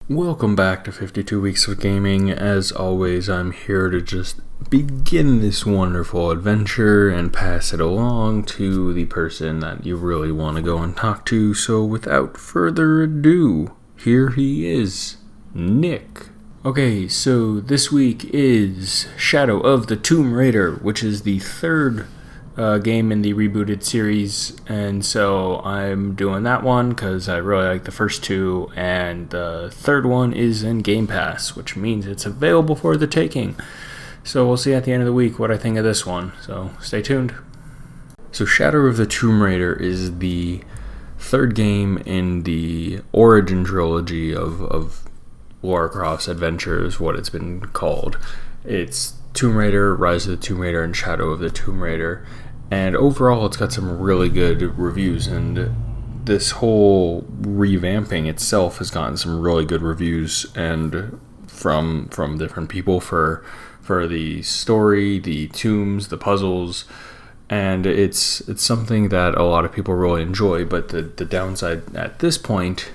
Welcome back to 52 Weeks of Gaming. As always, I'm here to just begin this wonderful adventure and pass it along to the person that you really want to go and talk to. So without further ado, here he is, Nick. Okay, so this week is Shadow of the Tomb Raider, which is the third game in the rebooted series, and so I'm doing that one because I really like the first two, and the third one is in Game Pass, which means it's available for the taking. So we'll see at the end of the week what I think of this one, so stay tuned. So Shadow of the Tomb Raider is the third game in the Origin trilogy of Lara Croft's adventures, what it's been called. It's Tomb Raider, Rise of the Tomb Raider, and Shadow of the Tomb Raider. And overall, it's got some really good reviews, and this whole revamping itself has gotten some really good reviews, and from different people for the story, the tombs, the puzzles, and it's something that a lot of people really enjoy. But the downside at this point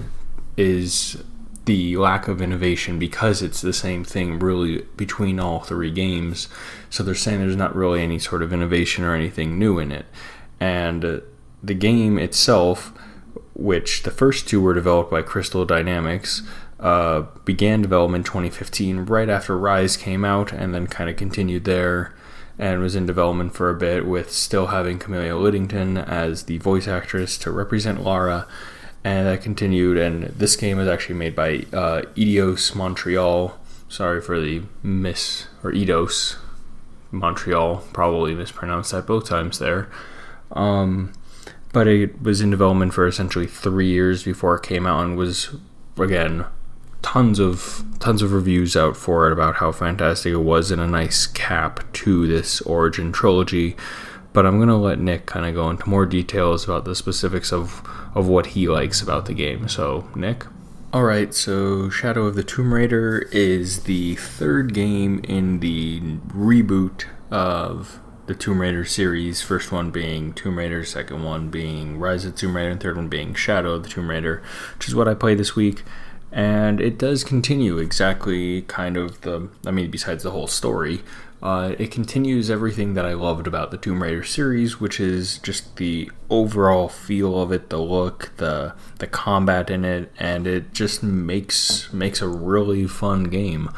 is the lack of innovation, because it's the same thing really between all three games. So they're saying there's not really any sort of innovation or anything new in it. And the game itself, which the first two were developed by Crystal Dynamics, began development in 2015, right after Rise came out, and then kind of continued there and was in development for a bit, with still having Camelia Liddington as the voice actress to represent Lara. And that continued, and this game is actually made by Eidos Montreal. Sorry for the Eidos Montreal, probably mispronounced that both times there. But it was in development for essentially 3 years before it came out, and was, again, tons of reviews out for it about how fantastic it was, and a nice cap to this Origin trilogy. But I'm going to let Nick kind of go into more details about the specifics of what he likes about the game. So, Nick? Alright, so Shadow of the Tomb Raider is the third game in the reboot of the Tomb Raider series. First one being Tomb Raider, second one being Rise of the Tomb Raider, and third one being Shadow of the Tomb Raider, which is what I played this week. And it does continue exactly kind of besides the whole story, it continues everything that I loved about the Tomb Raider series, which is just the overall feel of it, the look, the combat in it, and it just makes a really fun game.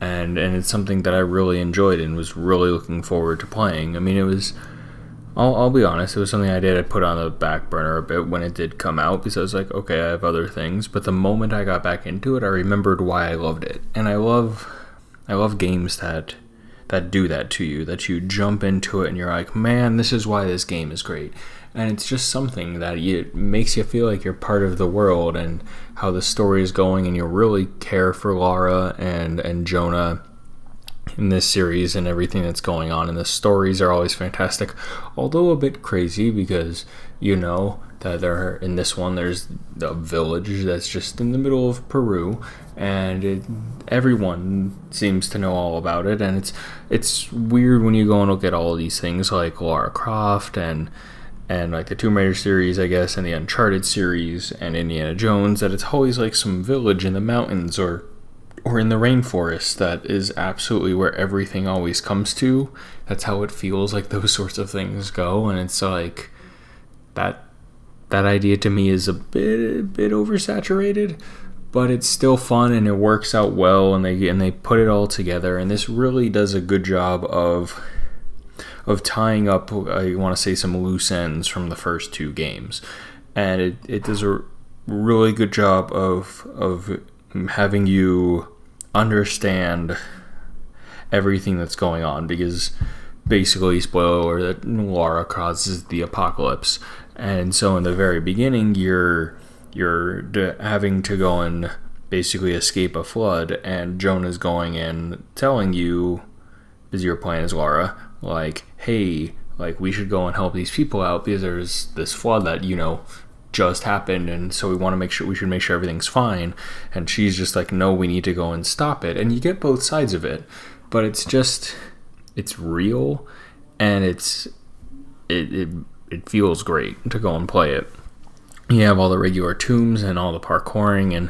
And it's something that I really enjoyed and was really looking forward to playing. I mean, it was, I'll be honest, it was something I did put on the back burner a bit when it did come out, because I was like, okay, I have other things. But the moment I got back into it, I remembered why I loved it. And I love games that do that to you, that you jump into it and you're like, man, this is why this game is great. And it's just something that it makes you feel like you're part of the world and how the story is going, and you really care for Lara and Jonah in this series and everything that's going on. And the stories are always fantastic, although a bit crazy, because you know that in this one there's a village that's just in the middle of Peru, and everyone seems to know all about it. And it's weird when you go and look at all of these things like Lara Croft and like the Tomb Raider series, I guess, and the Uncharted series and Indiana Jones, that it's always like some village in the mountains or in the rainforest that is absolutely where everything always comes to. That's how it feels like those sorts of things go. And it's like that idea to me is a bit oversaturated, but it's still fun and it works out well, and they put it all together. And this really does a good job of tying up, I want to say, some loose ends from the first two games. And it does a really good job of having you understand everything that's going on, because basically, spoiler alert, that Lara causes the apocalypse. And so in the very beginning, you're having to go and basically escape a flood, and Jonah's going and telling you, because you're playing as Lara, like, hey, like, we should go and help these people out because there's this flood that, just happened, and so we should make sure everything's fine. And she's just like, no, we need to go and stop it. And you get both sides of it, but it's real, and it feels great to go and play it. You have all the regular tombs and all the parkouring,